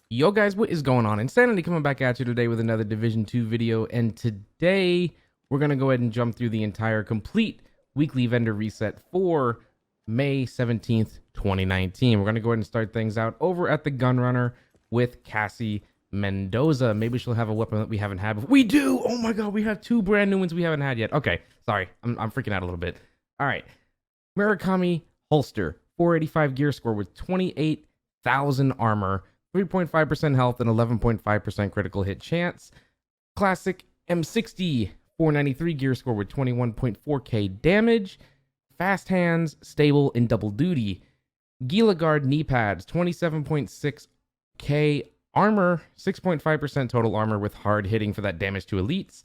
Yo guys, what is going on? Insanity coming back at you today with another Division 2 video, and today we're going to go ahead and jump through the entire complete weekly vendor reset for May 17th, 2019. We're going to go ahead and start things out over at the Gunrunner with Cassie Mendoza. Maybe she'll have a weapon that we haven't had before. We do! Oh my god, we have two brand new ones we haven't had yet. Okay, sorry, I'm freaking out a little bit. Alright, Murakami holster, 485 gear score with 28,000 armor, 3.5% health and 11.5% critical hit chance. Classic M60, 493 gear score with 21.4k damage. Fast hands, stable, and double duty. Gila Guard knee pads, 27.6k armor, 6.5% total armor with hard hitting for that damage to elites.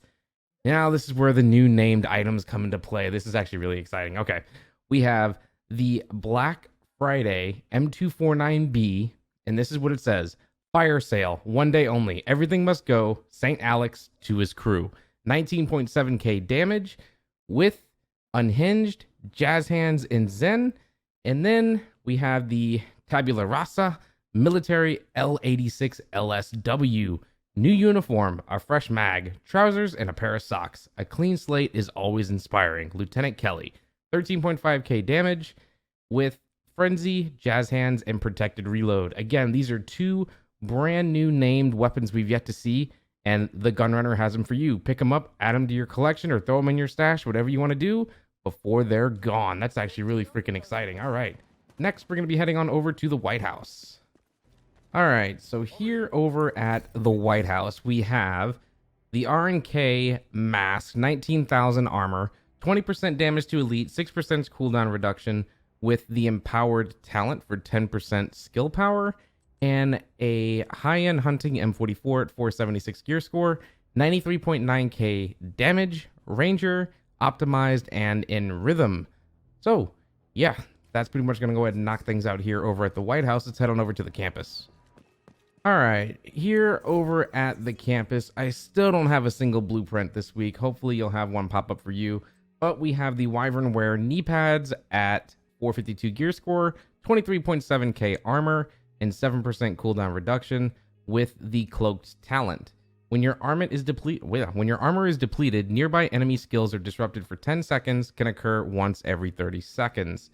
Now this is where the new named items come into play. This is actually really exciting. Okay, we have the Black Friday M249B, and this is what it says. Fire sale, 1 day only. Everything must go. St. Alex to his crew. 19.7k damage with Unhinged, Jazz Hands, and Zen. And then we have the Tabula Rasa Military L86 LSW. New uniform, a fresh mag, trousers, and a pair of socks. A clean slate is always inspiring. Lieutenant Kelly. 13.5k damage with Frenzy, Jazz Hands, and Protected Reload. Again, these are two brand new named weapons we've yet to see, and the Gunrunner has them for you. Pick them up, add them to your collection, or throw them in your stash, whatever you want to do, before they're gone. That's actually really freaking exciting. All right. Next, we're going to be heading on over to the White House. All right, so here over at the White House, we have the RNK Mask, 19,000 armor, 20% damage to elite, 6% cooldown reduction, with the empowered talent for 10% skill power, and a high-end hunting M44 at 476 gear score, 93.9k damage, ranger, optimized, and in rhythm. So yeah, that's pretty much going to go ahead and knock things out here over at the White House. Let's head on over to the campus. All right, here over at the campus, I still don't have a single blueprint this week. Hopefully you'll have one pop up for you, but we have the Wyvern Wear knee pads at 452 gear score, 23.7k armor, and 7% cooldown reduction with the cloaked talent. When your armor is depleted, nearby enemy skills are disrupted for 10 seconds, can occur once every 30 seconds.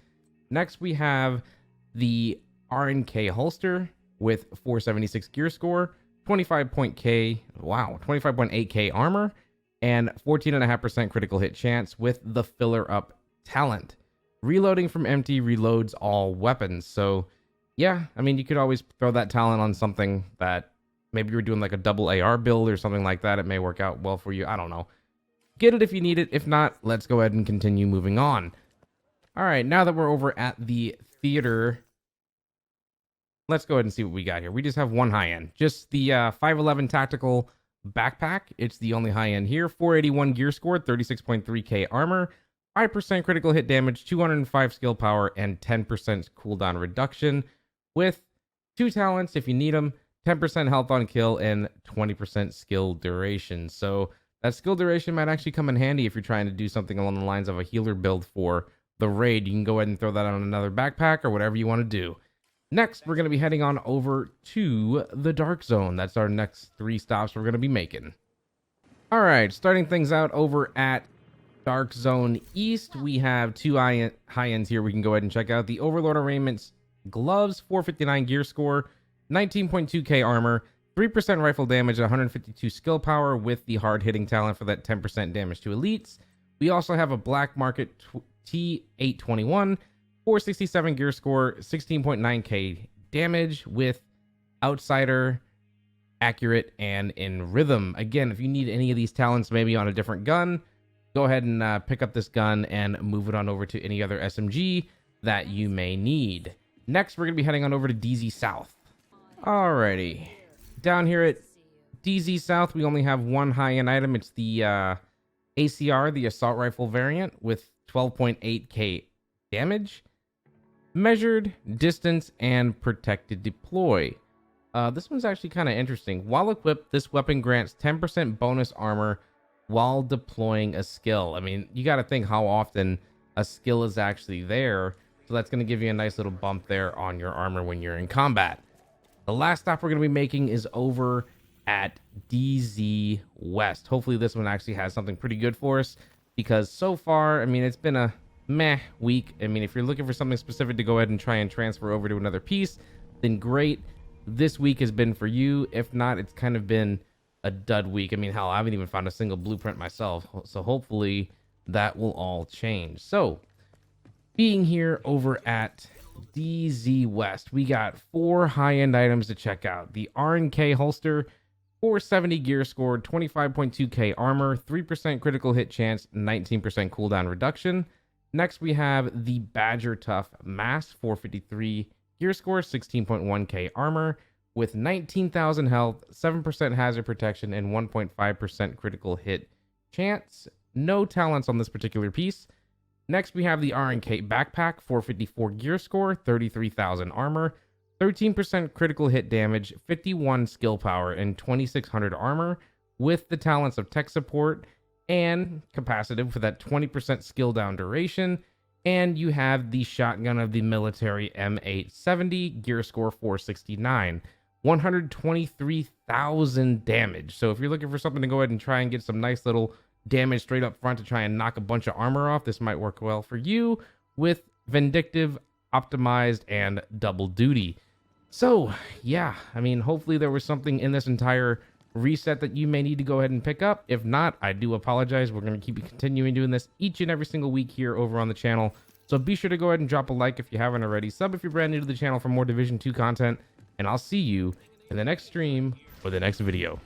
Next, we have the RNK holster with 476 gear score, 25.8k armor, and 14.5% critical hit chance with the filler up talent. Reloading from empty reloads all weapons. So yeah, I mean, you could always throw that talent on something that maybe you're doing like a double AR build or something like that. It may work out well for you. I don't know. Get it if you need it. If not, let's go ahead and continue moving on. All right, now that we're over at the theater, let's go ahead and see what we got here. We just have one high end, just the 511 tactical backpack. It's the only high end here. 481 gear score, 36.3k armor, 5% critical hit damage, 205 skill power, and 10% cooldown reduction with two talents if you need them, 10% health on kill, and 20% skill duration. So that skill duration might actually come in handy if you're trying to do something along the lines of a healer build for the raid. You can go ahead and throw that on another backpack or whatever you want to do. Next, we're going to be heading on over to the Dark Zone. That's our next 3 stops we're going to be making. All right, starting things out over at Dark Zone East, we have two high ends here we can go ahead and check out. The Overlord Arraignment's gloves, 459 gear score, 19.2k armor, 3% rifle damage, 152 skill power with the hard hitting talent for that 10% damage to elites. We also have a Black Market T821, 467 gear score, 16.9k damage with outsider, accurate, and in rhythm. Again, if you need any of these talents maybe on a different gun, go ahead and pick up this gun and move it on over to any other SMG that you may need. Next, we're going to be heading on over to DZ South. Alrighty. Down here at DZ South, we only have one high-end item. It's the ACR, the assault rifle variant, with 12.8k damage, measured, distance, and protected deploy. This one's actually kind of interesting. While equipped, this weapon grants 10% bonus armor while deploying a skill. I mean, you got to think how often a skill is actually there. So that's going to give you a nice little bump there on your armor when you're in combat. The last stop we're going to be making is over at DZ West. Hopefully this one actually has something pretty good for us, because so far, I mean, it's been a meh week. I mean, if you're looking for something specific to go ahead and try and transfer over to another piece, then great. This week has been for you. If not, it's kind of been a dud week. I mean, hell, I haven't even found a single blueprint myself. So hopefully that will all change. So being here over at DZ West, we got 4 high-end items to check out. The R&K holster, 470 gear score, 25.2k armor, 3% critical hit chance, 19% cooldown reduction. Next, we have the Badger Tough Mask, 453 gear score, 16.1k armor, with 19,000 health, 7% hazard protection, and 1.5% critical hit chance. No talents on this particular piece. Next, we have the R&K Backpack, 454 gear score, 33,000 armor, 13% critical hit damage, 51 skill power, and 2600 armor, with the talents of tech support and capacitive for that 20% skill down duration. And you have the shotgun of the military M870, gear score 469, 123,000 damage. So if you're looking for something to go ahead and try and get some nice little damage straight up front to try and knock a bunch of armor off, this might work well for you with Vindictive, Optimized, and Double Duty. So yeah, I mean, hopefully there was something in this entire reset that you may need to go ahead and pick up. If not, I do apologize. We're going to keep continuing doing this each and every single week here over on the channel. So be sure to go ahead and drop a like if you haven't already. Sub if you're brand new to the channel for more Division 2 content. And I'll see you in the next stream or the next video.